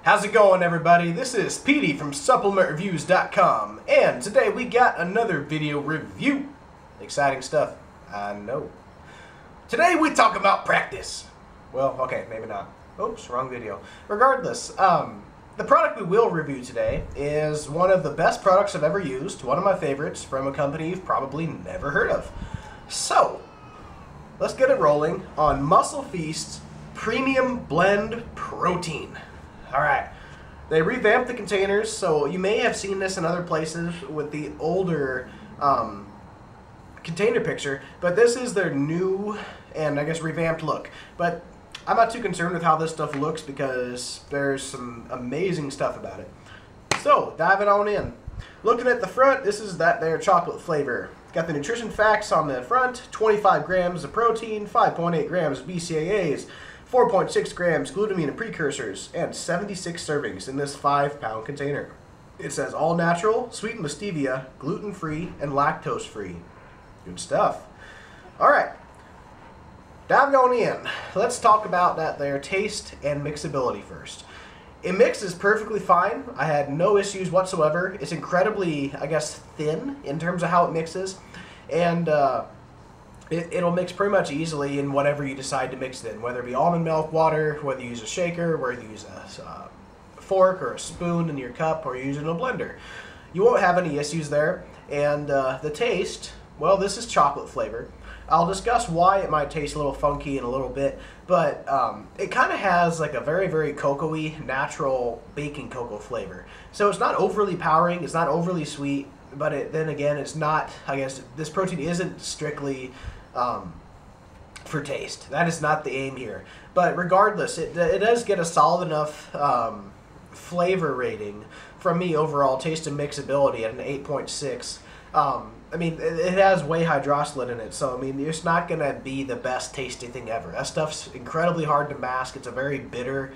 How's it going, everybody? This is Petey from SupplementReviews.com, and today we got another video review. Exciting stuff, I know. Today we talk about practice. Well, okay, maybe not. Oops, wrong video. Regardless, the product we will review today is one of the best products I've ever used, one of my favorites, from a company you've probably never heard of. So, let's get it rolling on MuscleFeast's Premium Blend Protein. Alright, they revamped the containers, so you may have seen this in other places with the older container picture, but this is their new and I guess revamped look. But I'm not too concerned with how this stuff looks because there's some amazing stuff about it. So, diving on in. Looking at the front, this is that their chocolate flavor. Got the nutrition facts on the front: 25 grams of protein, 5.8 grams of BCAAs, 4.6 grams glutamine and precursors, and 76 servings in this 5-pound container. It says all natural, sweetened with stevia, gluten-free, and lactose-free. Good stuff. Alright, diving on in. Let's talk about their taste and mixability first. It mixes perfectly fine. I had no issues whatsoever. It's incredibly, I guess, thin in terms of how it mixes, and it'll mix pretty much easily in whatever you decide to mix it in, whether it be almond milk, water, whether you use a shaker, whether you use a fork or a spoon in your cup, or you're using a blender. You won't have any issues there. And the taste, well, this is chocolate flavor. I'll discuss why it might taste a little funky in a little bit, but it kind of has like a very, very cocoa-y, natural baking cocoa flavor. So it's not overly powering, it's not overly sweet, but then again, it's not, I guess, this protein isn't strictly for taste. That is not the aim here. But regardless, it does get a solid enough flavor rating from me overall, taste and mixability at an 8.6. I mean, it has whey hydroxylate in it, so I mean, it's not going to be the best tasting thing ever. That stuff's incredibly hard to mask. It's a very bitter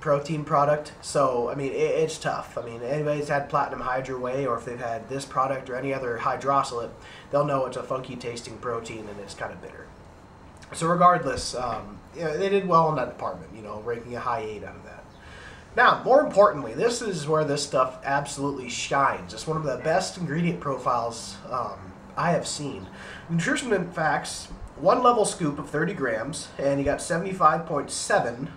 protein product, so I mean, it's tough. I mean, anybody's had platinum hydro whey, or if they've had this product or any other hydroxylate, they'll know it's a funky tasting protein and it's kind of bitter. So regardless, you know, they did well in that department, you know, ranking a high 8 out of that. Now, more importantly, this is where this stuff absolutely shines. It's one of the best ingredient profiles I have seen. Nutrition facts: 1 level scoop of 30 grams, and you got 75.7,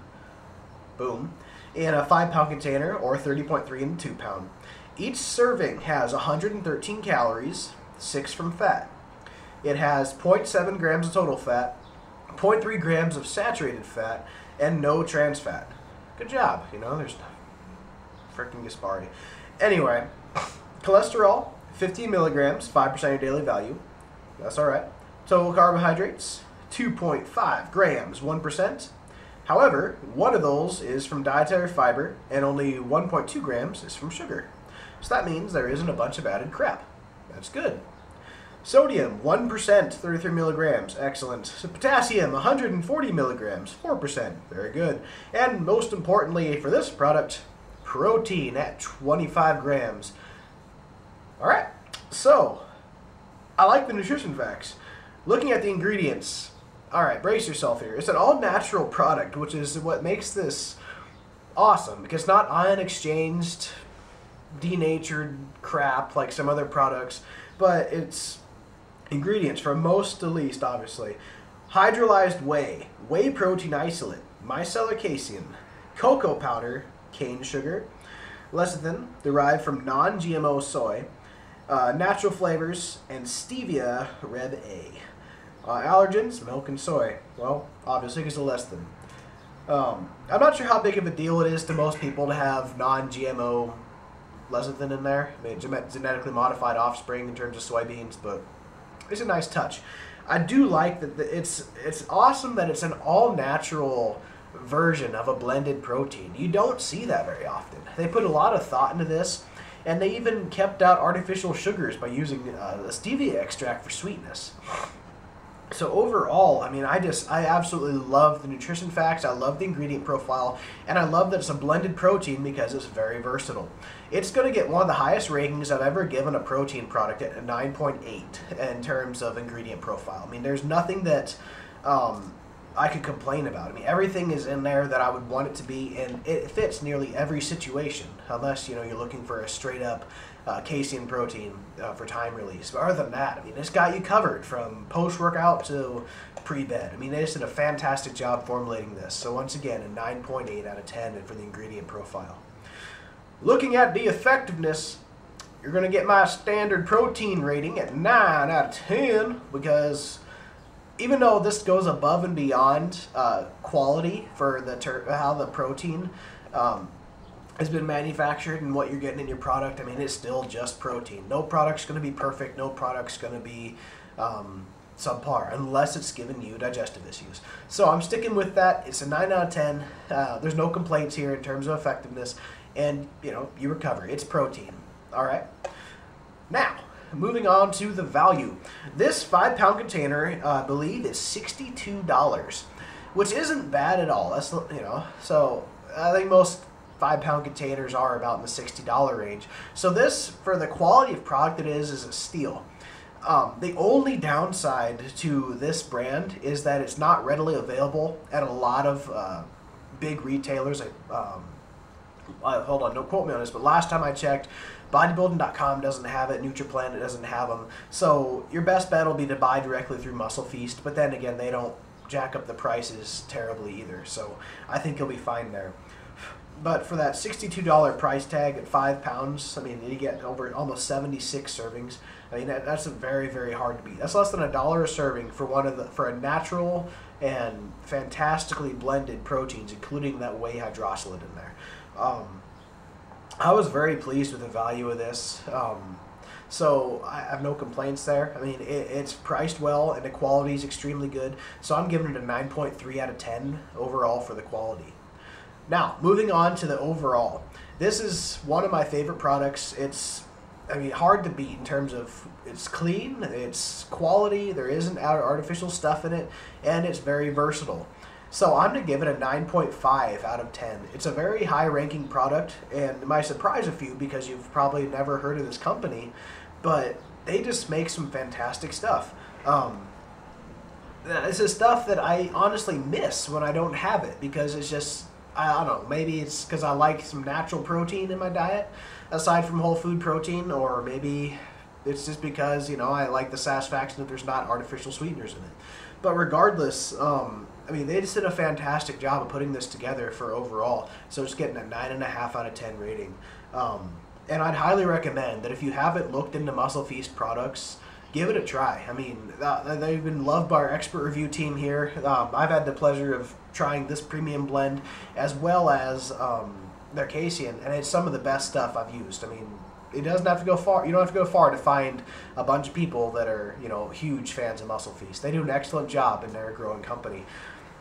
boom, in a 5-pound container, or 30.3 in a 2-pound. Each serving has 113 calories, 6 from fat. It has 0.7 grams of total fat, 0.3 grams of saturated fat, and no trans fat. Good job, you know, there's freaking disparity. Anyway, cholesterol, 15 milligrams, 5% of your daily value. That's alright. Total carbohydrates, 2.5 grams, 1%. However, one of those is from dietary fiber, and only 1.2 grams is from sugar. So that means there isn't a bunch of added crap. That's good. Sodium, 1%, 33 milligrams, excellent. So potassium, 140 milligrams, 4%, very good. And most importantly for this product, protein at 25 grams. Alright, so, I like the nutrition facts. Looking at the ingredients, alright, brace yourself here. It's an all-natural product, which is what makes this awesome, because it's not ion-exchanged, denatured crap like some other products, but it's ingredients from most to least, obviously. Hydrolyzed whey, whey protein isolate, micellar casein, cocoa powder, cane sugar, lecithin derived from non-GMO soy, natural flavors, and stevia Reb A. Allergens, milk and soy. Well, obviously because of lecithin. I'm not sure how big of a deal it is to most people to have non-GMO lecithin in there. I mean, genetically modified offspring in terms of soybeans, but it's a nice touch. I do like that it's awesome that it's an all-natural version of a blended protein. You don't see that very often. They put a lot of thought into this, and they even kept out artificial sugars by using the stevia extract for sweetness. So overall, I mean, I absolutely love the nutrition facts, I love the ingredient profile, and I love that it's a blended protein because it's very versatile. It's going to get one of the highest ratings I've ever given a protein product at a 9.8 in terms of ingredient profile. I mean, there's nothing that I could complain about. I mean, everything is in there that I would want it to be, and it fits nearly every situation, unless, you're looking for a straight up casein protein for time release. But other than that, I mean, it's got you covered from post-workout to pre-bed. I mean, they just did a fantastic job formulating this. So once again, a 9.8 out of 10 for the ingredient profile. Looking at the effectiveness, you're going to get my standard protein rating at 9 out of 10, because even though this goes above and beyond quality for how the protein has been manufactured and what you're getting in your product, I mean, it's still just protein. No product's going to be perfect. No product's going to be subpar unless it's giving you digestive issues. So I'm sticking with that. It's a 9 out of 10. There's no complaints here in terms of effectiveness, and you recover. It's protein. All right. Now, moving on to the value. This 5-pound container, I believe, is $62, which isn't bad at all. That's so I think most 5-pound containers are about in the $60 range. So this, for the quality of product it is a steal. The only downside to this brand is that it's not readily available at a lot of big retailers. Hold on, don't quote me on this, but last time I checked, bodybuilding.com doesn't have it, NutriPlanet doesn't have them. So your best bet will be to buy directly through MuscleFeast, but then again, they don't jack up the prices terribly either. So I think you'll be fine there. But for that $62 price tag at 5 pounds, I mean, you get over almost 76 servings. I mean, that's very, very hard to beat. That's less than $1 a serving for a natural and fantastically blended proteins, including that whey hydroxylate in there. I was very pleased with the value of this. So I have no complaints there. I mean, it's priced well and the quality is extremely good. So I'm giving it a 9.3 out of 10 overall for the quality. Now, moving on to the overall. This is one of my favorite products. It's, hard to beat in terms of it's clean, it's quality, there isn't artificial stuff in it, and it's very versatile. So I'm going to give it a 9.5 out of 10. It's a very high-ranking product, and it might surprise a few because you've probably never heard of this company, but they just make some fantastic stuff. This is stuff that I honestly miss when I don't have it, because it's just, I don't know, maybe it's because I like some natural protein in my diet, aside from whole food protein, or maybe it's just because, I like the satisfaction that there's not artificial sweeteners in it. But regardless, they just did a fantastic job of putting this together for overall. So it's getting a 9.5 out of 10 rating. And I'd highly recommend that if you haven't looked into MuscleFeast products, give it a try. I mean, they've been loved by our expert review team here. I've had the pleasure of trying this premium blend as well as their casein, and it's some of the best stuff I've used. I mean, it doesn't have to go far. You don't have to go far to find a bunch of people that are, huge fans of MuscleFeast. They do an excellent job in their growing company.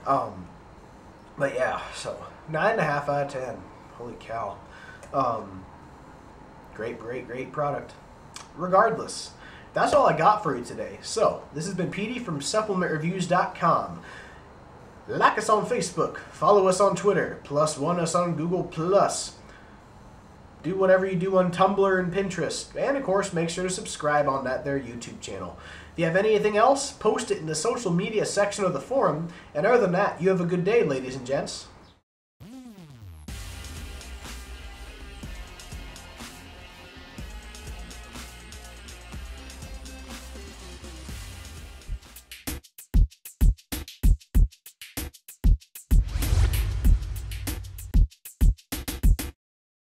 But yeah, so 9.5 out of 10. Holy cow. Great product. Regardless, that's all I got for you today. So, this has been Petey from SupplementReviews.com. Like us on Facebook, follow us on Twitter, +1 us on Google+. Do whatever you do on Tumblr and Pinterest. And of course, make sure to subscribe on their YouTube channel. If you have anything else, post it in the social media section of the forum. And other than that, you have a good day, ladies and gents.